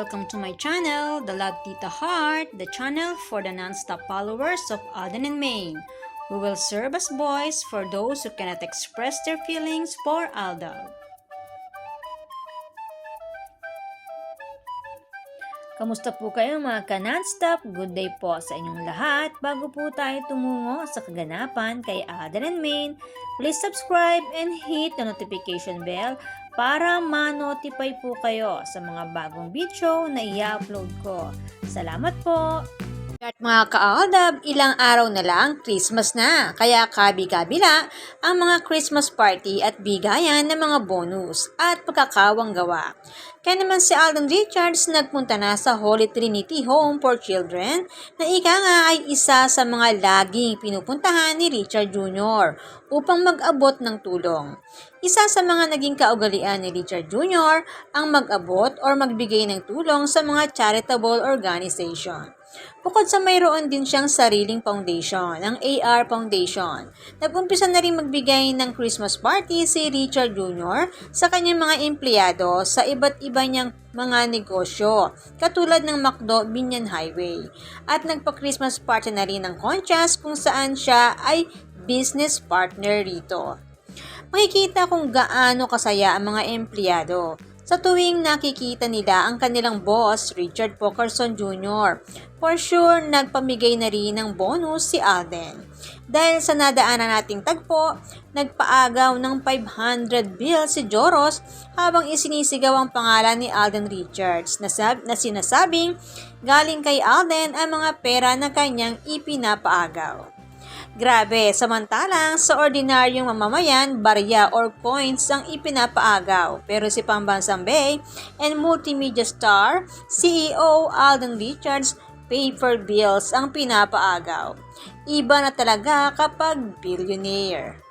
welcome to my channel, The Love Tita Heart, the channel for the non-stop followers of Alden and Maine, who will serve as voice for those who cannot express their feelings for Aldab. Kamusta po kayo mga ka-non-stop? Good day po sa inyong lahat. Bago po tayo tumungo sa kaganapan kay Alden and Maine, please subscribe and hit the notification bell para ma-notify po kayo sa mga bagong video na i-upload ko. Salamat po! At mga ka-Aldab, ilang araw na lang, Christmas na. Kaya kabi-kabila ang mga Christmas party at bigayan ng mga bonus at pagkakawang gawa. Kaya naman si Alden Richards nagpunta na sa Holy Trinity Home for Children na ika nga ay isa sa mga laging pinupuntahan ni Richard Jr. upang mag-abot ng tulong. Isa sa mga naging kaugalian ni Richard Jr. ang mag-abot or magbigay ng tulong sa mga charitable organization. Bukod sa mayroon din siyang sariling foundation, ang AR Foundation. Nag-umpisa na rin magbigay ng Christmas party si Richard Jr. sa kanyang mga empleyado sa iba't iba niyang mga negosyo, katulad ng McDo Binyan Highway. At nagpa-Christmas party na rin ng Conchas kung saan siya ay business partner rito. Makikita kung gaano kasaya ang mga empleyado sa tuwing nakikita nila ang kanilang boss, Richard Pokerson Jr. For sure, nagpamigay na rin ng bonus si Alden. Dahil sa nadaanan nating tagpo, nagpaagaw ng 500 bill si Joros habang isinisigaw ang pangalan ni Alden Richards na sinasabing galing kay Alden ang mga pera na kanyang ipinapaagaw. Grabe, samantalang sa ordinaryong mamamayan, barya or coins ang ipinapaagaw. Pero si Pambansang Bay and Multimedia Star, CEO Alden Richards, paper bills ang pinapaagaw. Iba na talaga kapag billionaire.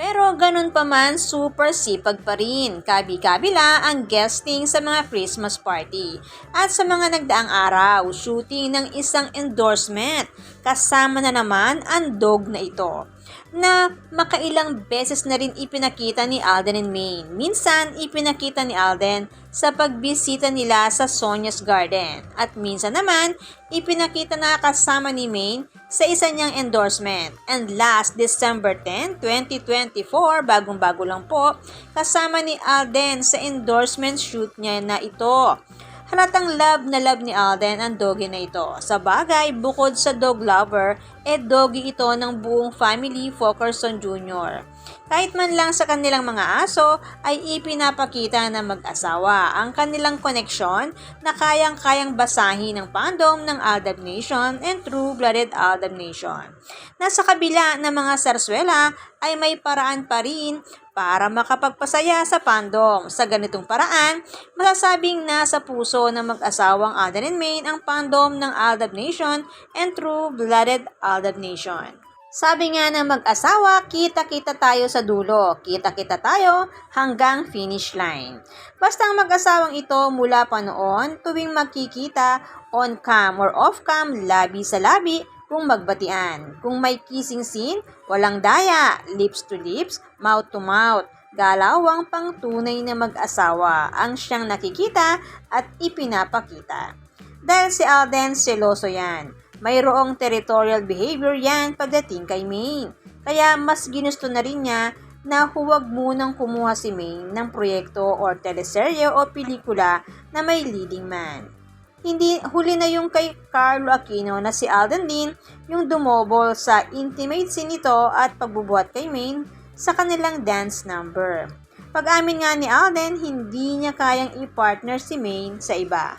Pero ganun pa man, super sipag pa rin. Kabi-kabila ang guesting sa mga Christmas party. At sa mga nagdaang araw, shooting ng isang endorsement. Kasama na naman ang dog na ito, na makailang beses na rin ipinakita ni Alden and Maine. Minsan, ipinakita ni Alden sa pagbisita nila sa Sonia's Garden. At minsan naman, ipinakita na kasama ni Maine sa isa niyang endorsement. And last December 10, 2024, bagong-bago lang po, kasama ni Alden sa endorsement shoot niya na ito. Halatang love na love ni Alden ang doggy na ito. Sa bagay, bukod sa dog lover, doggy ito ng buong family Pokerson Jr. Kahit man lang sa kanilang mga aso, ay ipinapakita ng mag-asawa ang kanilang koneksyon na kayang-kayang basahin ng fandom ng Aldab Nation and True-Blooded Aldab Nation. Nasa kabila ng mga sarswela ay may paraan pa rin para makapagpasaya sa fandom. Sa ganitong paraan, masasabing nasa puso ng mag-asawang Alden and Maine ang fandom ng Aldab Nation and True-Blooded Aldab Nation. Sabi nga ng mag-asawa, kita-kita tayo sa dulo, kita-kita tayo hanggang finish line. Basta ang mag-asawang ito mula pa noon, tuwing magkikita, on-cam or off-cam, labi sa labi, kung magbatian. Kung may kissing scene, walang daya, lips to lips, mouth to mouth. Galawang pang tunay na mag-asawa ang siyang nakikita at ipinapakita. Dahil si Alden, seloso yan. Mayroong territorial behavior yan pagdating kay Maine. Kaya mas ginusto na rin niya na huwag munang kumuha si Maine ng proyekto or teleserye o pelikula na may leading man. Huli na yung kay Carlo Aquino na si Alden din yung dumobol sa intimate scene nito at pagbubuhat kay Maine sa kanilang dance number. Pag-amin nga ni Alden, hindi niya kayang i-partner si Maine sa iba.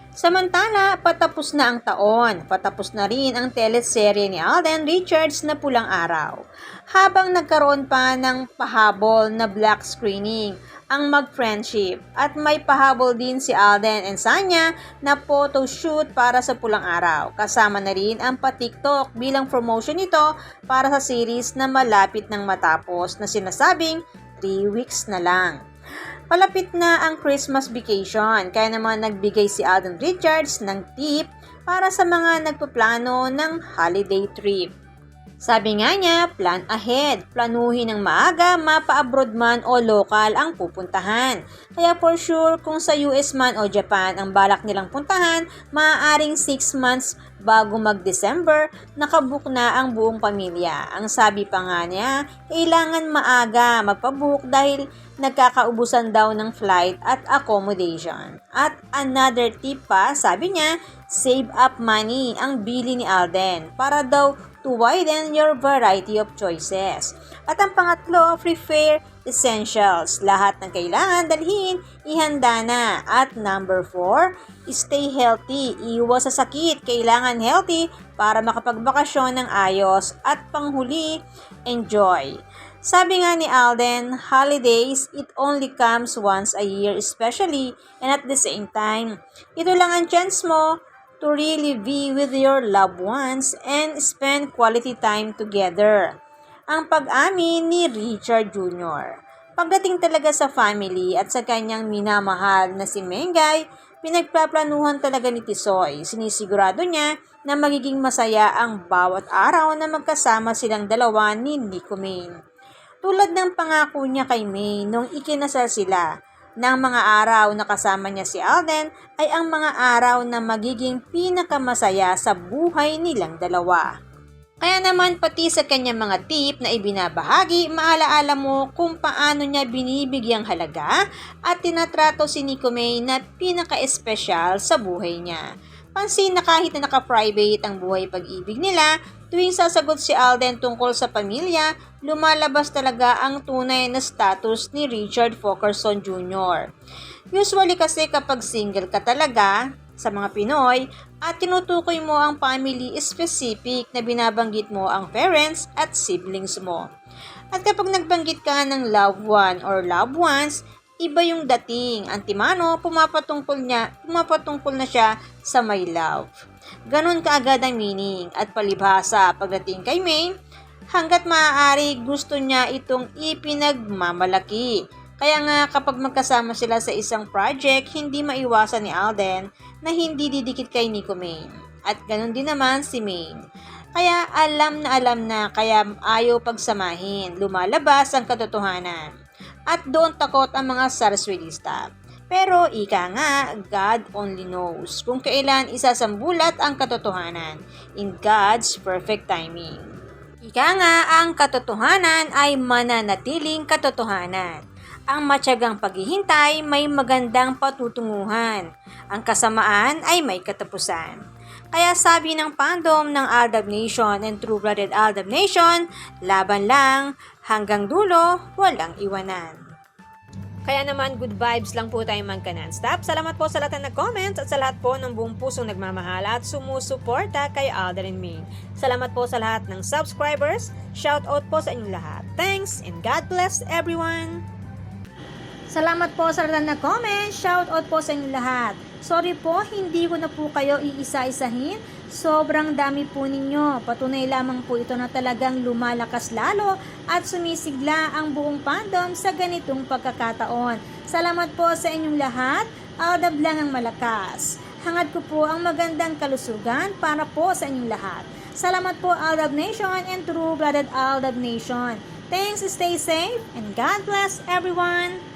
Samantala, patapos na ang taon. Patapos na rin ang teleserye ni Alden Richards na Pulang Araw. Habang nagkaroon pa ng pahabol na black screening ang mag-friendship at may pahabol din si Alden and Sanya na photo shoot para sa Pulang Araw. Kasama na rin ang pa-TikTok bilang promotion nito para sa series na malapit nang matapos na sinasabing 3 weeks na lang. Palapit na ang Christmas vacation, kaya naman nagbigay si Alden Richards ng tip para sa mga nagpaplano ng holiday trip. Sabi nga niya, plan ahead. Planuhin ng maaga, mapa-abroad man o local ang pupuntahan. Kaya for sure, kung sa US man o Japan ang balak nilang puntahan, maaaring 6 months bago mag-December, nakabook na ang buong pamilya. Ang sabi pa nga niya, kailangan maaga magpabook dahil nagkakaubusan daw ng flight at accommodation. At another tip pa, sabi niya, save up money ang bili ni Alden para daw to widen your variety of choices. At ang pangatlo, prepare essentials. Lahat ng kailangan dalhin, ihanda na. At number 4, stay healthy. Iwas sa sakit. Kailangan healthy para makapagbakasyon ng ayos. At panghuli, enjoy. Sabi nga ni Alden, holidays, it only comes once a year especially, and at the same time, ito lang ang chance mo to really be with your loved ones and spend quality time together. Ang pag-amin ni Richard Jr. Pagdating talaga sa family at sa kanyang minamahal na si Mengay, pinagpaplanuhan talaga ni Tisoy. Sinisigurado niya na magiging masaya ang bawat araw na magkasama silang dalawa ni Nico Maine. Tulad ng pangako niya kay May nung ikinasal sila, ng mga araw na kasama niya si Alden ay ang mga araw na magiging pinakamasaya sa buhay nilang dalawa. Kaya naman pati sa kanyang mga tip na ibinabahagi, maalaala mo kung paano niya binibigyang halaga at tinatrato si Nico May na pinaka-espesyal sa buhay niya. Pansin na kahit na naka-private ang buhay pag-ibig nila, tuwing sasagot si Alden tungkol sa pamilya, lumalabas talaga ang tunay na status ni Richard Fokerson Jr. Usually kasi kapag single ka talaga sa mga Pinoy at tinutukoy mo ang family specific na binabanggit mo ang parents at siblings mo. At kapag nagbanggit ka ng loved one or loved ones, iba yung dating. Antimano, pumapatungkol na siya sa my love. Ganon kaagad ang meaning at palibhasa pagdating kay May, hanggat maaari gusto niya itong ipinagmamalaki. Kaya nga kapag magkasama sila sa isang project, hindi maiwasan ni Alden na hindi didikit kay Nico Maine. At ganon din naman si Maine. Kaya alam na kaya ayaw pagsamahin, lumalabas ang katotohanan. At doon takot ang mga sarswelista. Pero ika nga, God only knows kung kailan isasambulat ang katotohanan in God's perfect timing. Ika nga, ang katotohanan ay mananatiling katotohanan. Ang matyagang paghihintay may magandang patutunguhan. Ang kasamaan ay may katapusan. Kaya sabi ng fandom ng Aldab Nation and True-Blooded Aldab Nation, laban lang, hanggang dulo, walang iwanan. Kaya naman, good vibes lang po tayo man non-stop. Salamat po sa lahat na nag-comments at sa lahat po ng buong pusong nagmamahal at sumusuporta kay Alden and Maine. Salamat po sa lahat ng subscribers. Shout out po sa inyong lahat. Thanks and God bless everyone! Salamat po sa lahat na nag-comment. Shout out po sa inyong lahat. Sorry po, hindi ko na po kayo iisa-isahin. Sobrang dami po ninyo. Patunay lamang po ito na talagang lumalakas lalo at sumisigla ang buong fandom sa ganitong pagkakataon. Salamat po sa inyong lahat. Aldab lang ang malakas. Hangad ko po ang magandang kalusugan para po sa inyong lahat. Salamat po Aldab Nation and True-Blooded Aldab Nation. Thanks, stay safe, and God bless everyone!